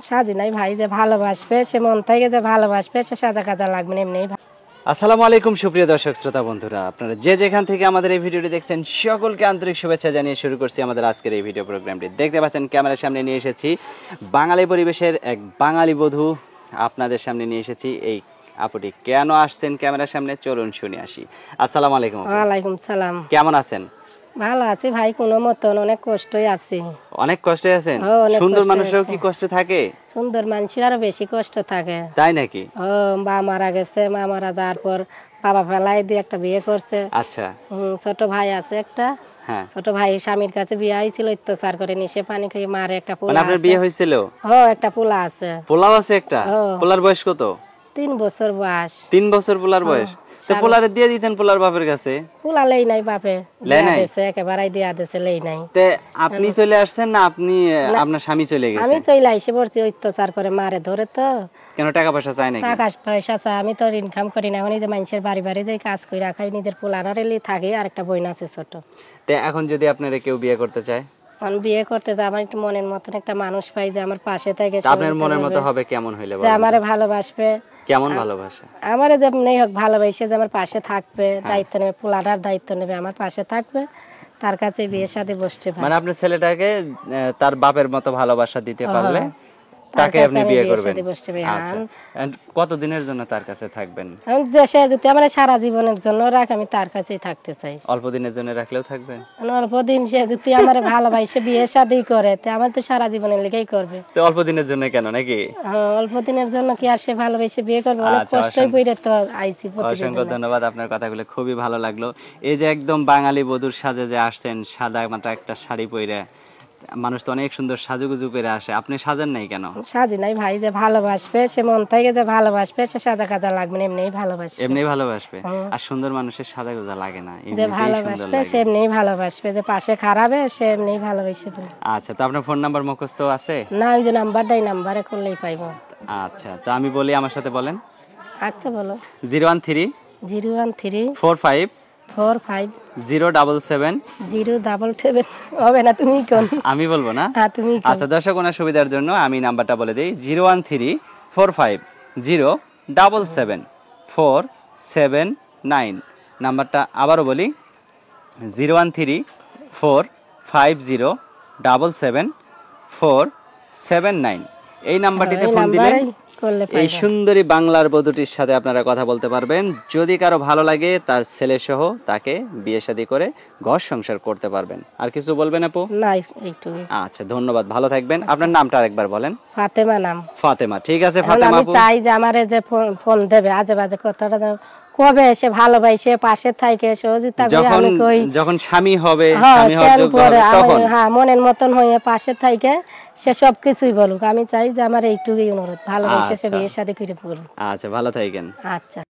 সাজি নাই ভাই, যে ভালোবাসবে সে মন থেকে যে ভালোবাসবে সে সাজা কাজা লাগবে না এমনি। আসসালামু আলাইকুম সুপ্রিয় দর্শক শ্রোতা বন্ধুরা, আপনারা যে যেখান থেকে আমাদের এই ভিডিওটি দেখছেন সকলকে আন্তরিক শুভেচ্ছা জানিয়ে শুরু করছি আমাদের আজকের এই ভিডিও প্রোগ্রামটি। দেখতে পাচ্ছেন ক্যামেরার সামনে নিয়ে এসেছি বাঙালি পরিবেশের এক বাঙালি বধূ, আপনাদের সামনে নিয়ে এসেছি। এই আপুটি কেন আসছেন ক্যামেরার সামনে, চলুন শুনে আসি। আসসালামু আলাইকুম। ওয়ালাইকুম সালাম। কেমন আছেন? ভালো আছি ভাই, কোনো মতন অনেক কষ্টই আছি। অনেক কষ্টে আছেন? অনেক সুন্দর কষ্টে মানুষেরও আছি। কি কষ্ট থাকে? সুন্দর মানুষের আরো বেশি কষ্ট থাকে। তাই নাকি? ও মা মারা গেছে, মা মারা যাওয়ার পর বাবা ফেলাই দিয়ে একটা বিয়ে করছে। আচ্ছা। ছোট ভাই আছে একটা। হ্যাঁ। ছোট ভাই স্বামীর কাছে বিয়ে হয়েছিল, অত্যাচার করে নিশে পানি খেয়ে মারে। একটা পোলা মানে আপনার বিয়ে হয়েছিল? একটা পোলা আছে। পোলাও আছে একটা? পোলার বয়স কত? 3 বছর বয়স। 3 বছর পোলার বয়স? তো পোলারে দিয়ে দিতেন পোলার বাপের কাছে? পোলা লেই নাই বাপে, লেই নাই? একেবারে দিয়া দিয়েছে, লেই নাই। তে আপনি চলে আসছেন না আপনি আপনার স্বামী চলে গেছে? আমি চলে আইসে পড়ছি, অত্যাচার করে মারে ধরে। তো কেন টাকা পয়সা চাই নাকি? টাকা পয়সা চাই, আমি তো ইনকাম করি না। এখন এই যে মানুষের বাড়ি বাড়ি যে কাজ করে রাখাই, নিজের পোলারারেলি থাকে, আর একটা বোন আছে ছোট। তে এখন যদি আপনারা কেউ বিয়ে করতে চায়? আমি বিয়ে করতে যাই, আমার একটু মনের মতন একটা মানুষ পাই যে আমার পাশে থাকে। আপনার মনের মতো হবে কেমন হইলে যে বলেন? আমারে ভালোবাসবে। কেমন ভালোবাসা? আমারে যেমনি হোক ভালোবাসে, যে আমার পাশে থাকবে, দায়িত্ব নেবে, পোলাটার দায়িত্ব নেবে, আমার পাশে থাকবে, তার কাছে বিয়ের সাথে বসতে পারে। মানে আপনার ছেলেটাকে তার বাপের মতো ভালোবাসা দিতে পারলে তাকে আপনি বিয়ে করবেন? আচ্ছা। কত দিনের জন্য তার কাছে থাকবেন? যে সে যদি আমার সারা জীবনের জন্য রাখ, আমি তার কাছেই থাকতে চাই। অল্প দিনের জন্য রাখলেও থাকবেন? অল্প দিন সে যদি আমার ভালোবাসে বিয়ে শাদী করে, তো আমার তো সারা জীবনের লেগেই করবে। তো অল্প দিনের জন্য কেন নাকি? অল্প দিনের জন্য কি আর সে ভালোবাসে বিয়ে করবে? অনেক কষ্টই পড়ে তো আইছি। অসংখ্য ধন্যবাদ, আপনার কথাগুলো খুবই ভালো লাগলো। এই যে একদম বাঙালি বধূর সাজে যে আসছেন, সাদা মাটা একটা শাড়ি পরে, মানুষ তো অনেক সুন্দর সাজুগুজু করে আসে, আপনি সাজেন নাই কেন? সাজি নাই ভাই, যে ভালোবাসবে সে মন থেকে যে ভালোবাসবে সে সাজা কাজা লাগবে না, এমনি ভালোবাসবে। এমনি ভালোবাসবে? আর সুন্দর মানুষের সাজা গোজা লাগে না, যে ভালোবাসবে সে এমনি ভালোবাসবে, যে পাশে খারাপে সে এমনি ভালোবাসে। আচ্ছা, তো আপনার ফোন নাম্বার মুখস্থ আছে? না, ওই যে নাম্বারটাই, নাম্বারে করলেই পাইবো। আচ্ছা, তো আমি বলি, আমার সাথে বলেন। আচ্ছা বলো। 013 013 45 45 077 077 হবে না, তুমি কোন? আমি বলবো না? তুমি। আচ্ছা, দর্শক ওনার সুবিধার জন্য আমি নাম্বারটা বলে দিই। 013 45 077 479। নাম্বারটা আবারও বলি, 013 45 077 479। এই নাম্বারটিতে ফোন দিলে এই সুন্দরী বাংলার বধূটির সাথে আপনারা কথা বলতে পারবেন। যদি কারো ভালো লাগে, তার ছেলে সহ তাকে বিয়ে শাদী করে ঘর সংসার করতে পারবেন। আর কিছু বলবেন আপু? না, এইটুকুই। আচ্ছা, ধন্যবাদ, ভালো থাকবেন। আপনার নামটা আরেকবার বলেন। ফাতেমা নাম। ফাতেমা, ঠিক আছে ফাতেমা আপু। আমি চাই যে আমারে যে ফোন দেবে আজে বাজে কথাটা কবে এসে ভালোবাসে পাশে থাকে, সহযোগিতা করে আমি কই। যখন স্বামী হবে, স্বামী হওয়ার যোগ্য হবে তখন মনের মতন হয়ে পাশে থাকে, সে সবকিছুই বলুক। আমি চাই যে আমার এইটুকুই অনুরোধ, ভালোবাসে সে বিয়ের সাথে করে বলুক। আচ্ছা, ভালো থাকেন। আচ্ছা।